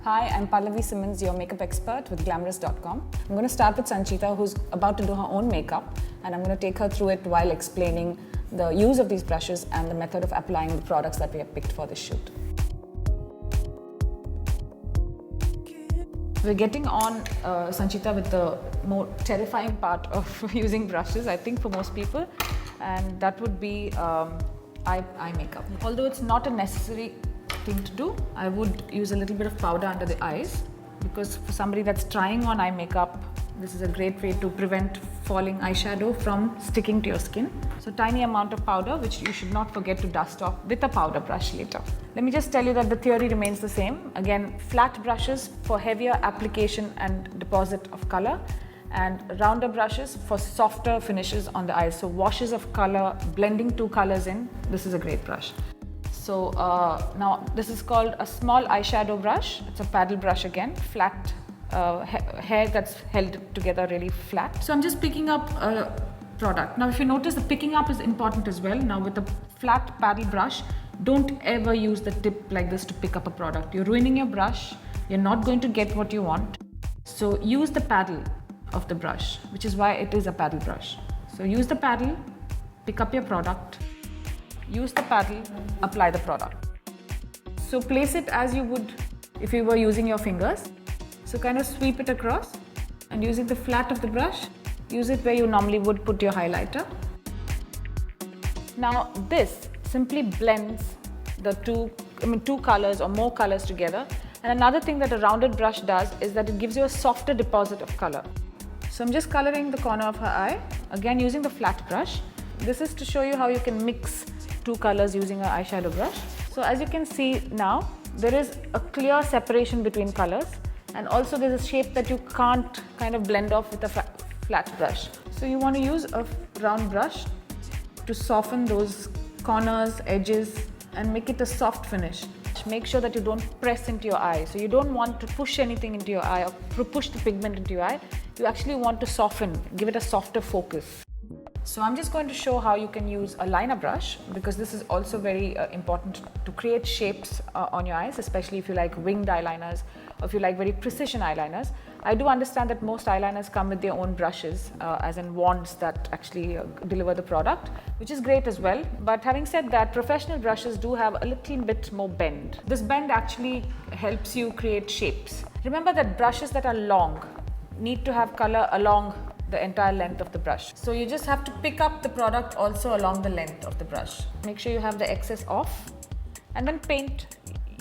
Hi, I'm Pallavi Simmons, your makeup expert with Glamrs.com. I'm going to start with Sanchita, who's about to do her own makeup, and I'm going to take her through it while explaining the use of these brushes and the method of applying the products that we have picked for this shoot. We're getting on, Sanchita, with the more terrifying part of using brushes, I think, for most people, and that would be eye makeup. Although it's not a necessary thing to do, I would use a little bit of powder under the eyes, because for somebody that's trying on eye makeup, this is a great way to prevent falling eyeshadow from sticking to your skin. So tiny amount of powder, which you should not forget to dust off with a powder brush later. Let me just tell you that the theory remains the same. Again, flat brushes for heavier application and deposit of color, and rounder brushes for softer finishes on the eyes. So washes of color, blending two colors in, this is a great brush. So now this is called a small eyeshadow brush. It's a paddle brush again, flat hair that's held together really flat. So I'm just picking up a product. Now if you notice, the picking up is important as well. Now with a flat paddle brush, don't ever use the tip like this to pick up a product. You're ruining your brush. You're not going to get what you want. So use the paddle of the brush, which is why it is a paddle brush. So use the paddle, pick up your product, use the paddle, apply the product. So place it as you would if you were using your fingers. So kind of sweep it across, and using the flat of the brush, use it where you normally would put your highlighter. Now this simply blends the two colors or more colors together. And another thing that a rounded brush does is that it gives you a softer deposit of color. So I'm just coloring the corner of her eye, again using the flat brush. This is to show you how you can mix two colors using an eyeshadow brush. So as you can see now, there is a clear separation between colors, and also there's a shape that you can't kind of blend off with a flat brush. So you want to use a round brush to soften those corners, edges, and make it a soft finish. Make sure that you don't press into your eye. So you don't want to push anything into your eye or push the pigment into your eye. You actually want to soften, give it a softer focus. So I'm just going to show how you can use a liner brush, because this is also very important to create shapes on your eyes, especially if you like winged eyeliners or if you like very precision eyeliners. I do understand that most eyeliners come with their own brushes, as in wands that actually deliver the product, which is great as well. But having said that, professional brushes do have a little bit more bend. This bend actually helps you create shapes. Remember that brushes that are long need to have color along the entire length of the brush. So you just have to pick up the product also along the length of the brush. Make sure you have the excess off, and then paint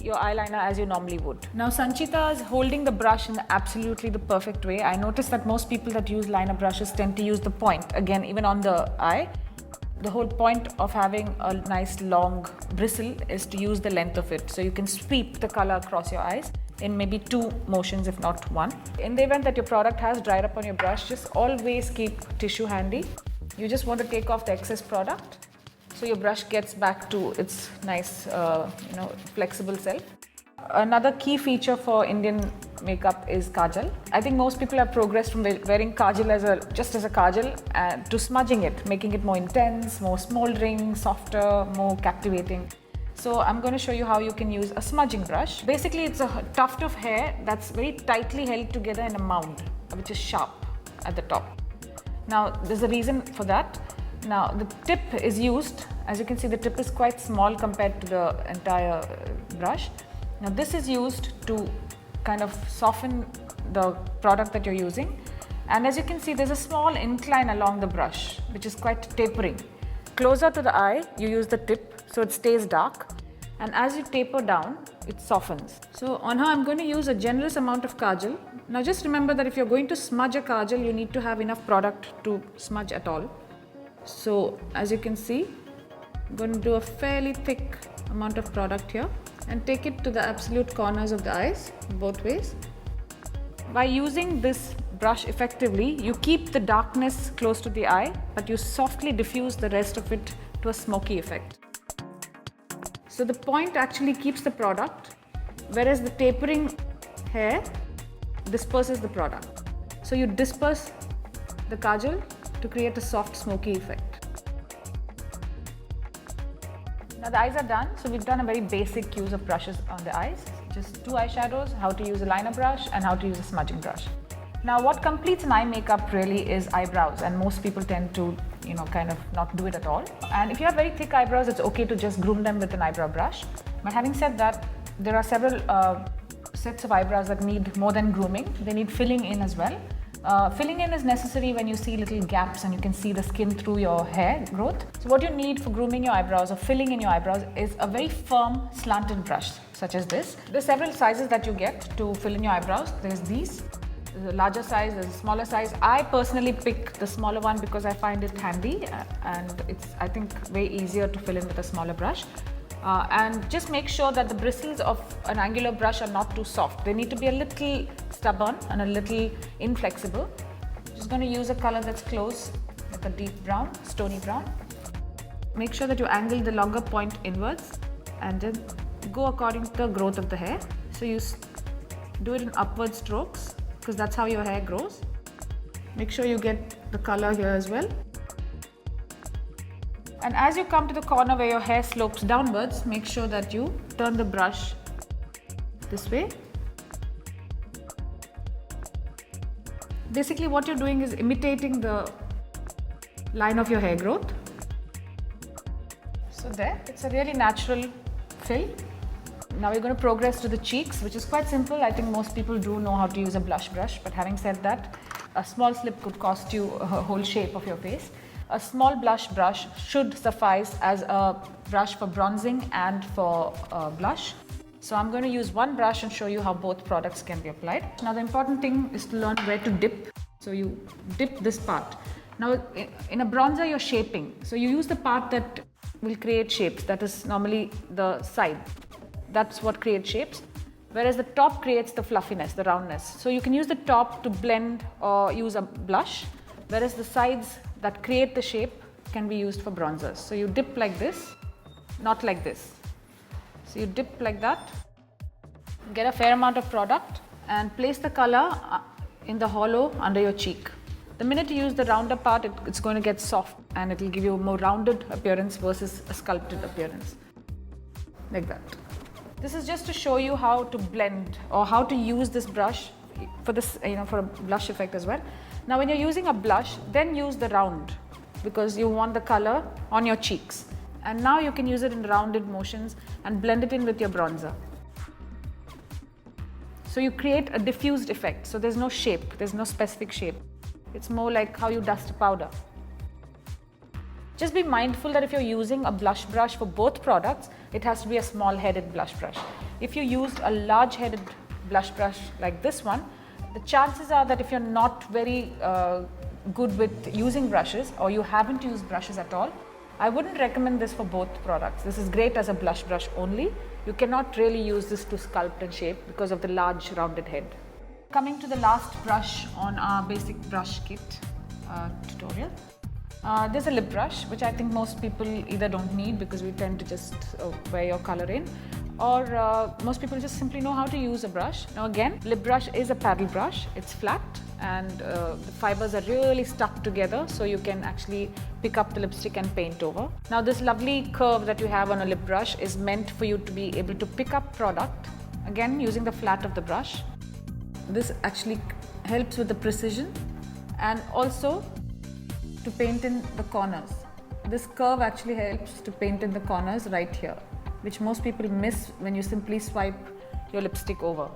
your eyeliner as you normally would. Now Sanchita is holding the brush in absolutely the perfect way. I noticed that most people that use liner brushes tend to use the point, again even on the eye. The whole point of having a nice long bristle is to use the length of it, so you can sweep the color across your eyes in maybe two motions, if not one. In the event that your product has dried up on your brush, just always keep tissue handy. You just want to take off the excess product so your brush gets back to its nice, flexible self. Another key feature for Indian makeup is kajal. I think most people have progressed from wearing kajal just as a kajal to smudging it, making it more intense, more smoldering, softer, more captivating. So I'm going to show you how you can use a smudging brush. Basically, it's a tuft of hair that's very tightly held together in a mound, which is sharp at the top. Now, there's a reason for that. Now, the tip is used. As you can see, the tip is quite small compared to the entire brush. Now, this is used to kind of soften the product that you're using. And as you can see, there's a small incline along the brush, which is quite tapering. Closer to the eye, you use the tip so it stays dark, and as you taper down, it softens. So on her, I'm going to use a generous amount of kajal. Now just remember that if you're going to smudge a kajal, you need to have enough product to smudge at all. So as you can see, I'm going to do a fairly thick amount of product here and take it to the absolute corners of the eyes, both ways. By using this brush effectively, you keep the darkness close to the eye, but you softly diffuse the rest of it to a smoky effect. So the point actually keeps the product, whereas the tapering hair disperses the product. So you disperse the kajal to create a soft smoky effect. Now the eyes are done, so we've done a very basic use of brushes on the eyes. is 2 eyeshadows, how to use a liner brush and how to use a smudging brush. Now what completes an eye makeup really is eyebrows, and most people tend to kind of not do it at all. And if you have very thick eyebrows, it's okay to just groom them with an eyebrow brush. But having said that, there are several sets of eyebrows that need more than grooming. They need filling in as well. Filling in is necessary when you see little gaps and you can see the skin through your hair growth. So what you need for grooming your eyebrows or filling in your eyebrows is a very firm slanted brush such as this. There's several sizes that you get to fill in your eyebrows. There's these. There's a larger size, there's a smaller size. I personally pick the smaller one because I find it handy and it's, I think, way easier to fill in with a smaller brush. And just make sure that the bristles of an angular brush are not too soft. They need to be a little stubborn and a little inflexible. Just going to use a color that's close, like a deep brown, stony brown. Make sure that you angle the longer point inwards and then go according to the growth of the hair. So you do it in upward strokes because that's how your hair grows. Make sure you get the color here as well. And as you come to the corner where your hair slopes downwards, make sure that you turn the brush this way. Basically what you're doing is imitating the line of your hair growth. So there, it's a really natural fill. Now we're going to progress to the cheeks, which is quite simple. I think most people do know how to use a blush brush, but having said that, a small slip could cost you a whole shape of your face. A small blush brush should suffice as a brush for bronzing and for blush. So I'm going to use one brush and show you how both products can be applied. Now the important thing is to learn where to dip. So you dip this part. Now in a bronzer you're shaping. So you use the part that will create shapes. That is normally the side. That's what creates shapes. Whereas the top creates the fluffiness, the roundness. So you can use the top to blend or use a blush. Whereas the sides that create the shape can be used for bronzers. So you dip like this, not like this. So you dip like that, get a fair amount of product and place the color in the hollow under your cheek. The minute you use the rounder part, it's going to get soft and it will give you a more rounded appearance versus a sculpted appearance, like that. This is just to show you how to blend or how to use this brush for this, for a blush effect as well. Now when you're using a blush, then use the round because you want the color on your cheeks. And now you can use it in rounded motions and blend it in with your bronzer. So you create a diffused effect. So there's no shape, there's no specific shape. It's more like how you dust a powder. Just be mindful that if you're using a blush brush for both products, it has to be a small-headed blush brush. If you used a large-headed blush brush like this one, the chances are that if you're not very good with using brushes or you haven't used brushes at all, I wouldn't recommend this for both products. This is great as a blush brush only. You cannot really use this to sculpt and shape because of the large rounded head. Coming to the last brush on our basic brush kit tutorial. There's a lip brush, which I think most people either don't need because we tend to just wear your color in, or most people just simply know how to use a brush. Now again, lip brush is a paddle brush. It's flat and the fibers are really stuck together, so you can actually pick up the lipstick and paint over. Now this lovely curve that you have on a lip brush is meant for you to be able to pick up product, again using the flat of the brush. This actually helps with the precision and also to paint in the corners. This curve actually helps to paint in the corners right here, which most people miss when you simply swipe your lipstick over.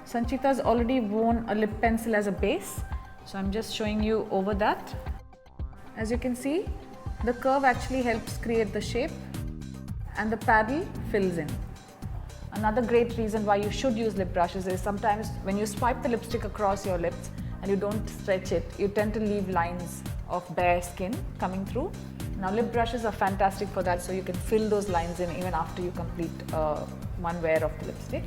Sanchita's already worn a lip pencil as a base, so I'm just showing you over that. As you can see, the curve actually helps create the shape and the paddle fills in. Another great reason why you should use lip brushes is sometimes when you swipe the lipstick across your lips and you don't stretch it, you tend to leave lines of bare skin coming through. Now lip brushes are fantastic for that, so you can fill those lines in even after you complete one wear of the lipstick.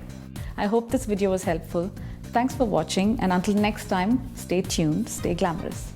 I hope this video was helpful. Thanks for watching, and until next time, stay tuned, stay glamorous.